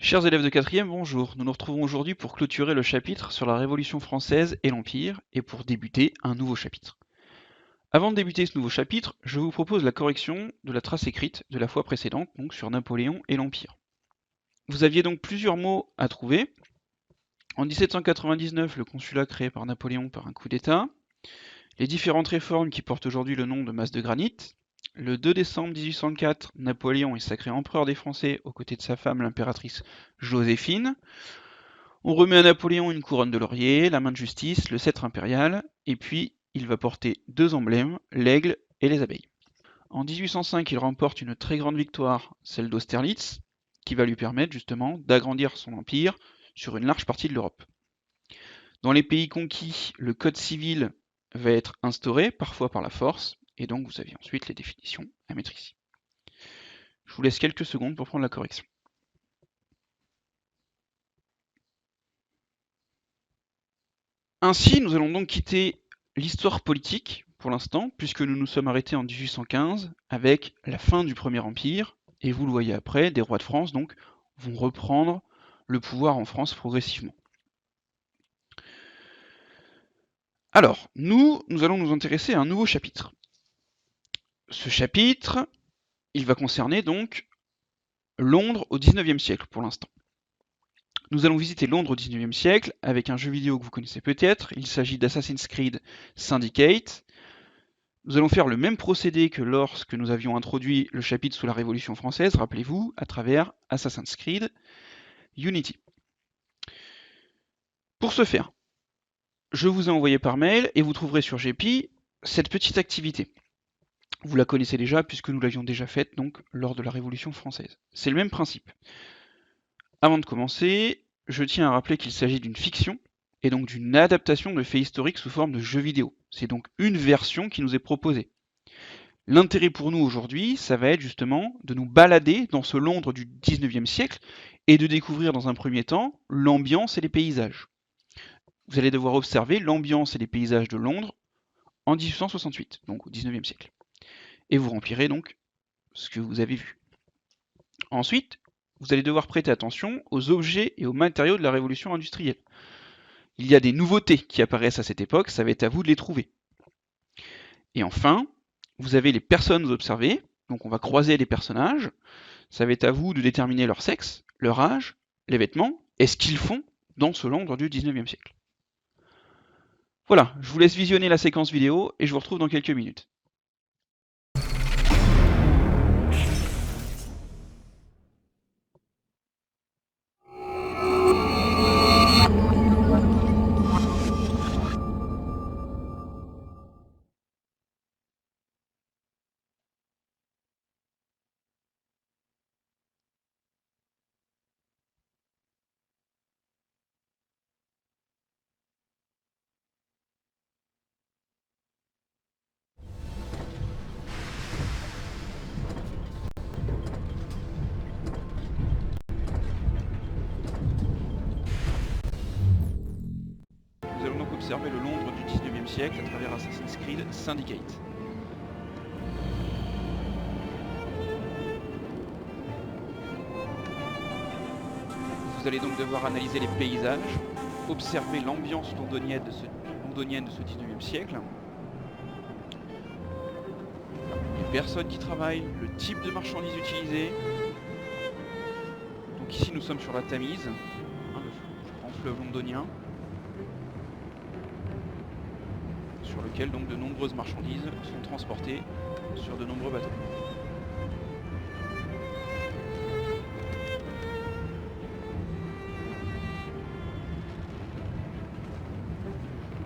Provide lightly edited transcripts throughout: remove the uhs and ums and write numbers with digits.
Chers élèves de 4e, bonjour. Nous nous retrouvons aujourd'hui pour clôturer le chapitre sur la Révolution française et l'Empire et pour débuter un nouveau chapitre. Avant de débuter ce nouveau chapitre, je vous propose la correction de la trace écrite de la fois précédente, donc sur Napoléon et l'Empire. Vous aviez donc plusieurs mots à trouver. En 1799, le consulat créé par Napoléon par un coup d'État, les différentes réformes qui portent aujourd'hui le nom de masse de granit. Le 2 décembre 1804, Napoléon est sacré empereur des Français aux côtés de sa femme l'impératrice Joséphine. On remet à Napoléon une couronne de laurier, la main de justice, le sceptre impérial, et puis il va porter deux emblèmes, l'aigle et les abeilles. En 1805, il remporte une très grande victoire, celle d'Austerlitz, qui va lui permettre justement d'agrandir son empire sur une large partie de l'Europe. Dans les pays conquis, le code civil va être instauré, parfois par la force, et donc vous avez ensuite les définitions à mettre ici. Je vous laisse quelques secondes pour prendre la correction. Ainsi, nous allons donc quitter l'histoire politique pour l'instant, puisque nous nous sommes arrêtés en 1815 avec la fin du Premier Empire, et vous le voyez après, des rois de France donc vont reprendre le pouvoir en France progressivement. Alors, nous allons nous intéresser à un nouveau chapitre. Ce chapitre, il va concerner donc Londres au XIXe siècle pour l'instant. Nous allons visiter Londres au XIXe siècle avec un jeu vidéo que vous connaissez peut-être. Il s'agit d'Assassin's Creed Syndicate. Nous allons faire le même procédé que lorsque nous avions introduit le chapitre sous la Révolution française, rappelez-vous, à travers Assassin's Creed Unity. Pour ce faire, je vous ai envoyé par mail et vous trouverez sur GP cette petite activité. Vous la connaissez déjà puisque nous l'avions déjà faite donc lors de la Révolution française. C'est le même principe. Avant de commencer, je tiens à rappeler qu'il s'agit d'une fiction et donc d'une adaptation de faits historiques sous forme de jeu vidéo. C'est donc une version qui nous est proposée. L'intérêt pour nous aujourd'hui, ça va être justement de nous balader dans ce Londres du 19e siècle et de découvrir dans un premier temps l'ambiance et les paysages. Vous allez devoir observer l'ambiance et les paysages de Londres en 1868, donc au 19e siècle. Et vous remplirez donc ce que vous avez vu. Ensuite, vous allez devoir prêter attention aux objets et aux matériaux de la révolution industrielle. Il y a des nouveautés qui apparaissent à cette époque, ça va être à vous de les trouver. Et enfin, vous avez les personnes observées, donc on va croiser les personnages, ça va être à vous de déterminer leur sexe, leur âge, les vêtements, et ce qu'ils font dans ce Londres du 19e siècle. Voilà, je vous laisse visionner la séquence vidéo et je vous retrouve dans quelques minutes. Nous allons donc observer le Londres du 19e siècle à travers Assassin's Creed Syndicate. Vous allez donc devoir analyser les paysages, observer l'ambiance londonienne de ce 19e siècle, les personnes qui travaillent, le type de marchandises utilisées. Donc ici nous sommes sur la Tamise, le grand fleuve londonien, sur lequel donc de nombreuses marchandises sont transportées sur de nombreux bateaux.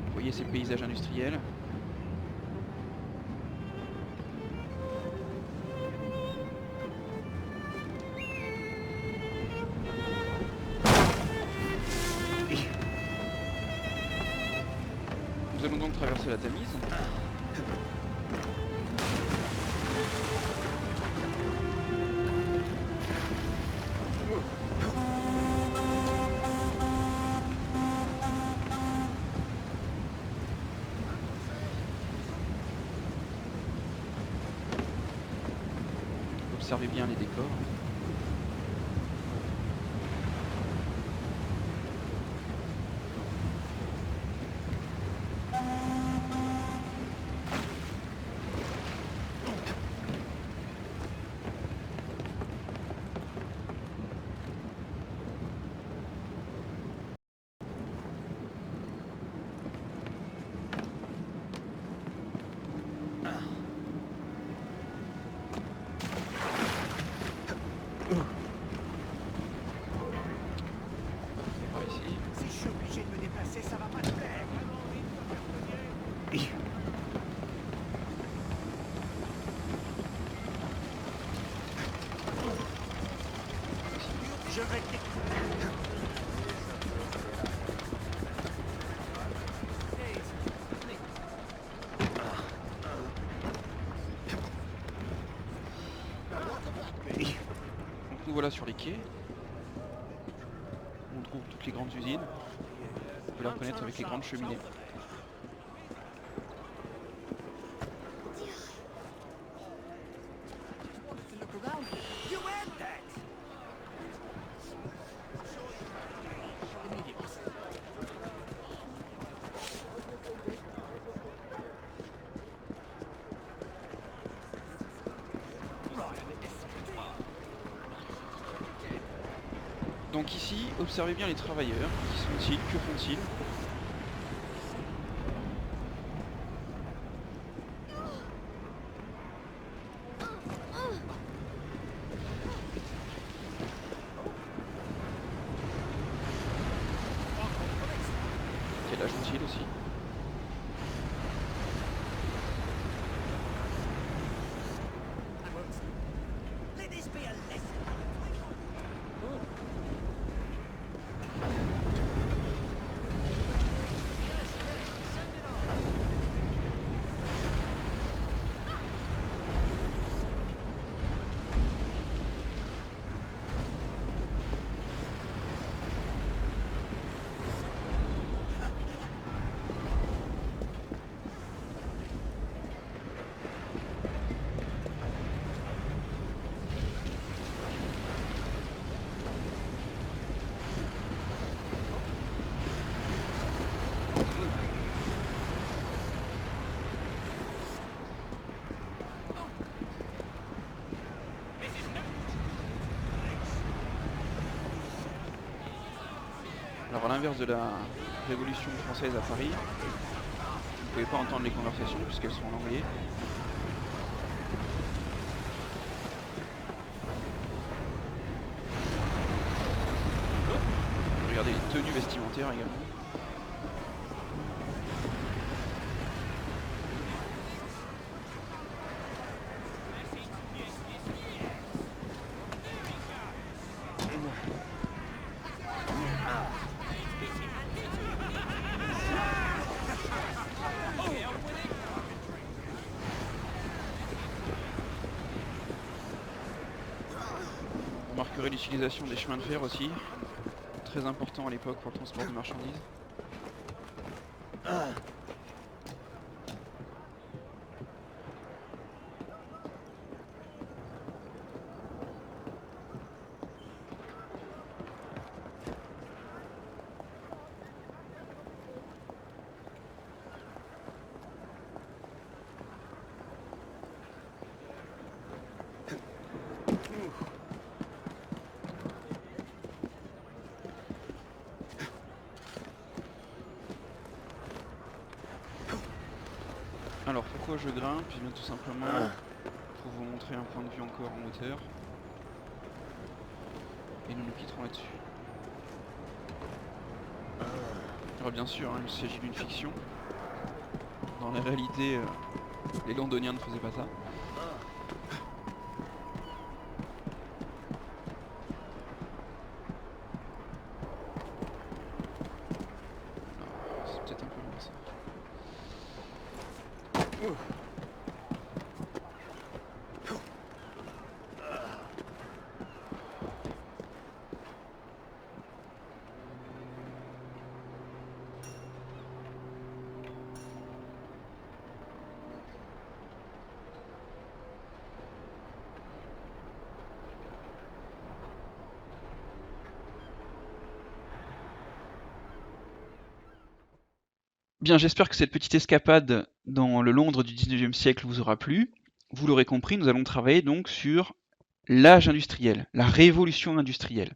Vous voyez ces paysages industriels. Nous allons donc traverser la Tamise. Observez bien les décors. Donc nous voilà sur les quais. On trouve toutes les grandes usines. Vous pouvez les reconnaître avec les grandes cheminées. Donc ici, observez bien les travailleurs. Qui sont-ils? Que font-ils? Quel âge ont-ils aussi? Alors à l'inverse de la Révolution française à Paris, vous ne pouvez pas entendre les conversations puisqu'elles sont en anglais. Regardez les tenues vestimentaires également. Vous remarquerez l'utilisation des chemins de fer aussi, très important à l'époque pour le transport de marchandises. Alors pourquoi je grimpe? Eh bien tout simplement pour vous montrer un point de vue encore en hauteur. Et nous nous quitterons là-dessus. Alors bien sûr, hein, il s'agit d'une fiction. Dans la réalité, les Londoniens ne faisaient pas ça. C'est peut-être un peu loin ça. Bien, j'espère que cette petite escapade dans le Londres du 19e siècle vous aura plu. Vous l'aurez compris, nous allons travailler donc sur l'âge industriel, la révolution industrielle.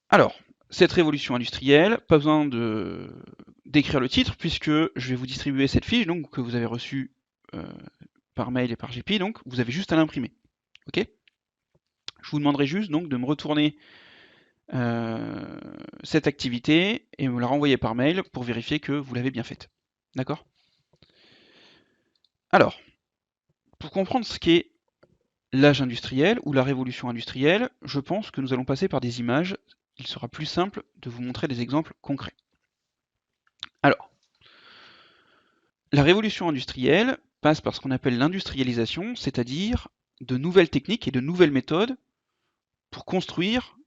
Alors, cette révolution industrielle, pas besoin d'écrire le titre, puisque je vais vous distribuer cette fiche donc, que vous avez reçue par mail et par GP, donc vous avez juste à l'imprimer. Ok? Je vous demanderai juste donc de me retourner cette activité et me la renvoyer par mail pour vérifier que vous l'avez bien faite. D'accord? Alors, pour comprendre ce qu'est l'âge industriel ou la révolution industrielle, je pense que nous allons passer par des images. Il sera plus simple de vous montrer des exemples concrets. Alors, la révolution industrielle passe par ce qu'on appelle l'industrialisation, c'est-à-dire de nouvelles techniques et de nouvelles méthodes pour construire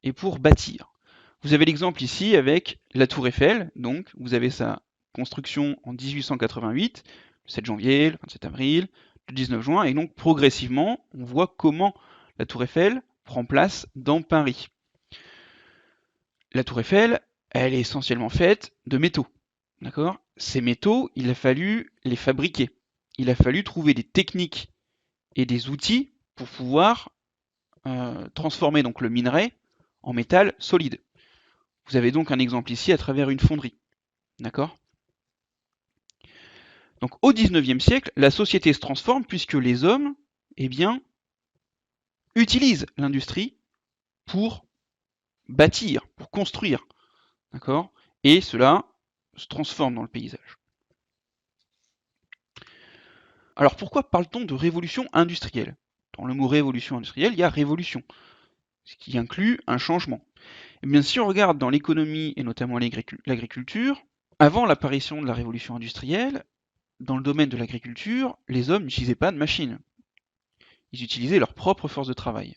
et pour bâtir. Vous avez l'exemple ici avec la Tour Eiffel, donc vous avez sa construction en 1888, le 7 janvier, le 27 avril, le 19 juin, et donc progressivement, on voit comment la Tour Eiffel prend place dans Paris. La Tour Eiffel, elle est essentiellement faite de métaux, d'accord? Ces métaux, il a fallu les fabriquer. Il a fallu trouver des techniques et des outils pour pouvoir transformer donc le minerai en métal solide. Vous avez donc un exemple ici à travers une fonderie. D'accord? Donc au XIXe siècle, la société se transforme puisque les hommes, eh bien, utilisent l'industrie pour bâtir, pour construire. D'accord? Et cela se transforme dans le paysage. Alors pourquoi parle-t-on de révolution industrielle? Dans le mot révolution industrielle, il y a révolution, ce qui inclut un changement. Eh bien, si on regarde dans l'économie et notamment l'agriculture, avant l'apparition de la révolution industrielle, dans le domaine de l'agriculture, les hommes n'utilisaient pas de machines. Ils utilisaient leur propre force de travail.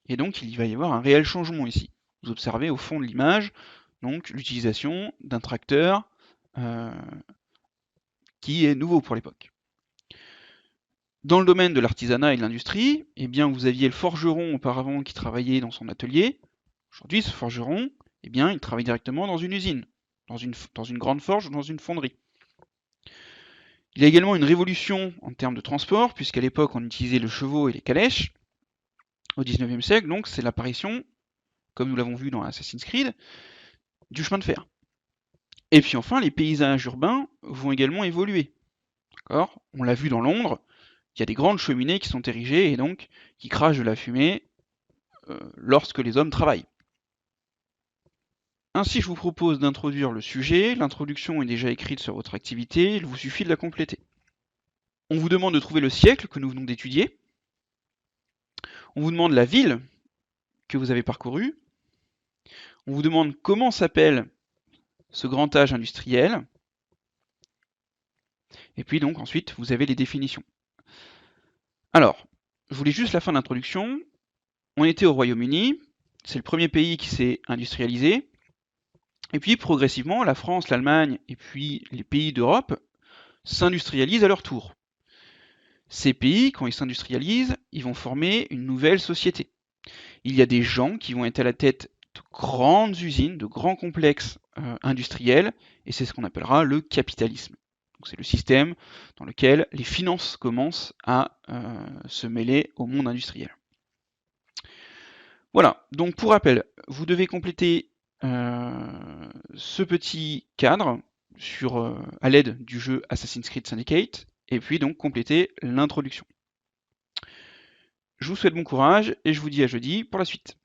Et donc, il va y avoir un réel changement ici. Vous observez au fond de l'image, donc, l'utilisation d'un tracteur qui est nouveau pour l'époque. Dans le domaine de l'artisanat et de l'industrie, eh bien, vous aviez le forgeron auparavant qui travaillait dans son atelier. Aujourd'hui, ce forgeron, eh bien, il travaille directement dans une usine, dans une grande forge ou dans une fonderie. Il y a également une révolution en termes de transport, puisqu'à l'époque, on utilisait le chevaux et les calèches. Au XIXe siècle, donc, c'est l'apparition, comme nous l'avons vu dans Assassin's Creed, du chemin de fer. Et puis enfin, les paysages urbains vont également évoluer. On l'a vu dans Londres, il y a des grandes cheminées qui sont érigées et donc qui crachent de la fumée lorsque les hommes travaillent. Ainsi, je vous propose d'introduire le sujet. L'introduction est déjà écrite sur votre activité, il vous suffit de la compléter. On vous demande de trouver le siècle que nous venons d'étudier. On vous demande la ville que vous avez parcourue. On vous demande comment s'appelle ce grand âge industriel. Et puis donc ensuite, vous avez les définitions. Alors, je voulais juste la fin de l'introduction. On était au Royaume-Uni, c'est le premier pays qui s'est industrialisé. Et puis progressivement, la France, l'Allemagne et puis les pays d'Europe s'industrialisent à leur tour. Ces pays, quand ils s'industrialisent, ils vont former une nouvelle société. Il y a des gens qui vont être à la tête de grandes usines, de grands complexes industriels, et c'est ce qu'on appellera le capitalisme. C'est le système dans lequel les finances commencent à se mêler au monde industriel. Voilà, donc pour rappel, vous devez compléter ce petit cadre à l'aide du jeu Assassin's Creed Syndicate, et puis donc compléter l'introduction. Je vous souhaite bon courage et je vous dis à jeudi pour la suite.